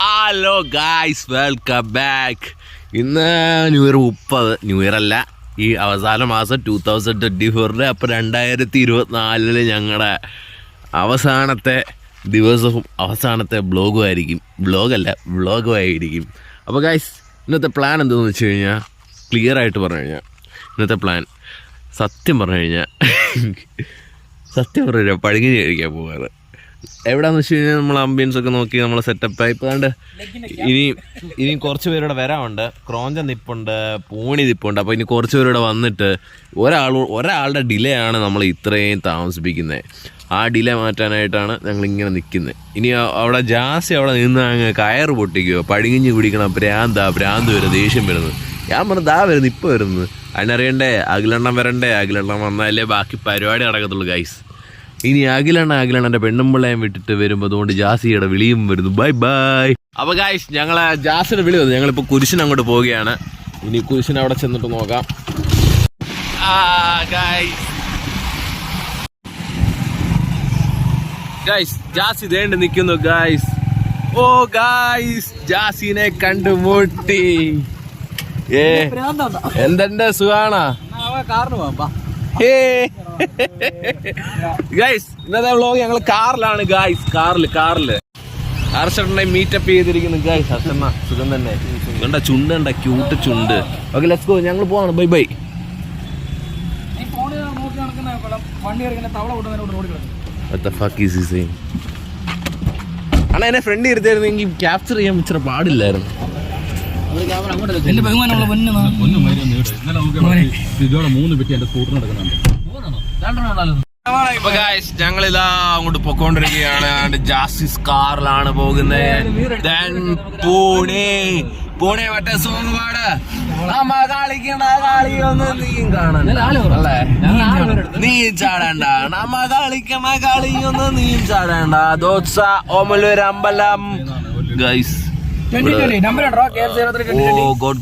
Hello guys, welcome back. ഇന്ന് new year 30, new year അല്ല, ഈ അവസാന മാസം 2024. അപ്പോൾ 2024 ഞങ്ങളുടെ അവസാനത്തെ ദിവസവും അവസാനത്തെ വ്ളോഗുമായിരിക്കും. വ്ളോഗുമായിരിക്കും. അപ്പോൾ ഗായ്സ്, ഇന്നത്തെ പ്ലാൻ എന്താണെന്ന് വെച്ച് കഴിഞ്ഞാൽ, ക്ലിയർ ആയിട്ട് പറഞ്ഞു കഴിഞ്ഞാൽ ഇന്നത്തെ പ്ലാൻ സത്യം പറഞ്ഞു കഴിഞ്ഞാൽ പഴകിനി കഴിക്കാൻ പോകാറ്. എവിടെയാണെന്ന് വെച്ച് കഴിഞ്ഞാൽ നമ്മൾ ആംബിയൻസ് ഒക്കെ നോക്കി നമ്മൾ സെറ്റപ്പായി. ഇപ്പോൾ കണ്ട് ഇനി കുറച്ച് പേരുടെ വരാറുണ്ട്. ക്രോഞ്ചൻ നിപ്പുണ്ട്, പൂണി നിപ്പുണ്ട്. അപ്പോൾ ഇനി കുറച്ച് പേരുടെ വന്നിട്ട് ഒരാളുടെ ഡിലേ ആണ് നമ്മൾ ഇത്രയും താമസിപ്പിക്കുന്നത്. ആ ഡിലേ മാറ്റാനായിട്ടാണ് ഞങ്ങളിങ്ങനെ നിൽക്കുന്നത്. ഇനി അവിടെ ജാസ്തി അവിടെ നിന്ന് അങ്ങ് കയറ് പൊട്ടിക്കുകയോ പഴുകിഞ്ഞ് കുടിക്കണം, ഭ്രാന്ത് വരും, ദേഷ്യം വരുന്നത്. ഞാൻ പറഞ്ഞു ദാ വരുന്നു, ഇപ്പോൾ വരുന്നത്. അതിനറിയണ്ടേ, അഖിലെണ്ണം വരണ്ടേ. അഖിലെണ്ണം വന്നാലേ ബാക്കി പരിപാടി നടക്കത്തുള്ളൂ ഗൈസ്. ഇനി അഖിലെണ്ണൻ്റെ പെണ്ണുമ്പിള്ളയും വിട്ടിട്ട് വരുമ്പോൾ അതുകൊണ്ട് ജാസിയുടെ വിളിയും വരുന്നു. Bye bye. അപ്പോൾ ഗൈസ്, ഞങ്ങൾ ജാസിയുടെ വിളി വന്നു. ഞങ്ങളിപ്പോൾ കുരിശിന് അങ്ങോട്ട് പോവുകയാണ്. ഇനി കുരിശിന് അവിടെ ചെന്നിട്ട് നോക്കാം. ഗൈസ്, ജാസി ദേണ്ട് നിൽക്കുന്നു ഗൈസ്. ഓ ഗൈസ്, ജാസിനെ കണ്ടുമുട്ടി. എന്തെന്റെ സുഖാണോ ഗൈസ്? ഇന്നത്തെ വ്ളോഗ് ഞങ്ങൾ കാറിലാണ് ഗൈസ്. കാറില് ഹർഷണ്ണെ മീറ്റപ്പ് ചെയ്തിരിക്കുന്നു ഗൈസ്. ഹർഷണ്ണ സുഖം തന്നെ. കണ്ട ചുണ്ട്, കണ്ട ക്യൂട്ട് ചുണ്ട്. Okay, let's go. ഞങ്ങൾ പോവാണ്. Bye bye. അണ്ണാ, എന്നെ ഫ്രണ്ട് ഇരുത്തായിരുന്നെങ്കിൽ ക്യാപ്ചർ ചെയ്യാൻ ഇച്ചിരി പാടില്ലായിരുന്നു. ഞങ്ങളിതാ അങ്ങോട്ട് പൊക്കോണ്ടിരിക്കുകയാണ്. ജാസിസ് കാറിലാണ് പോകുന്നത്. പൂണെ മറ്റേ സോങ് പാട്. കളിക്കണ്ട കളിയൊന്നും നീയും കാണണ്ടല്ലേ, നീയും ചാടണ്ട. നമ്മ കളിക്കണ കളിയൊന്നും നീയും ചാടണ്ട. ദോസ ഓമലൂർ അമ്പലം guys. Oh, God.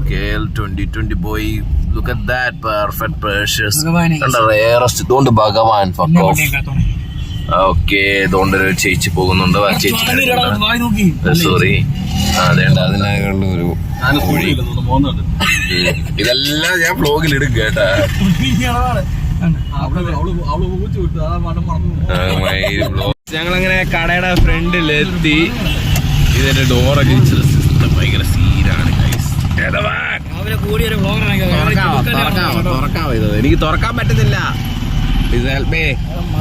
KL 2020 boy. Look at that perfect precious. And the rarest. Don't Bhagavan fuck off. Okay, don't ചേച്ചി പോകുന്നുണ്ട്. സോറി, അതിനായുള്ള ഇതെല്ലാം ഞാൻ വ്ളോഗിൽ ഇടും കേട്ടാ. ഞങ്ങളങ്ങനെ കടയുടെ ഫ്രണ്ടിലെത്തി. ഇതിന്റെ ഡോറൊക്കെ സിസ്റ്റം ഭയങ്കര സീനാണ് ഗൈസ്. തുറക്കാവോ? ഇത് എനിക്ക് തുറക്കാൻ പറ്റുന്നില്ല.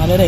മലരെ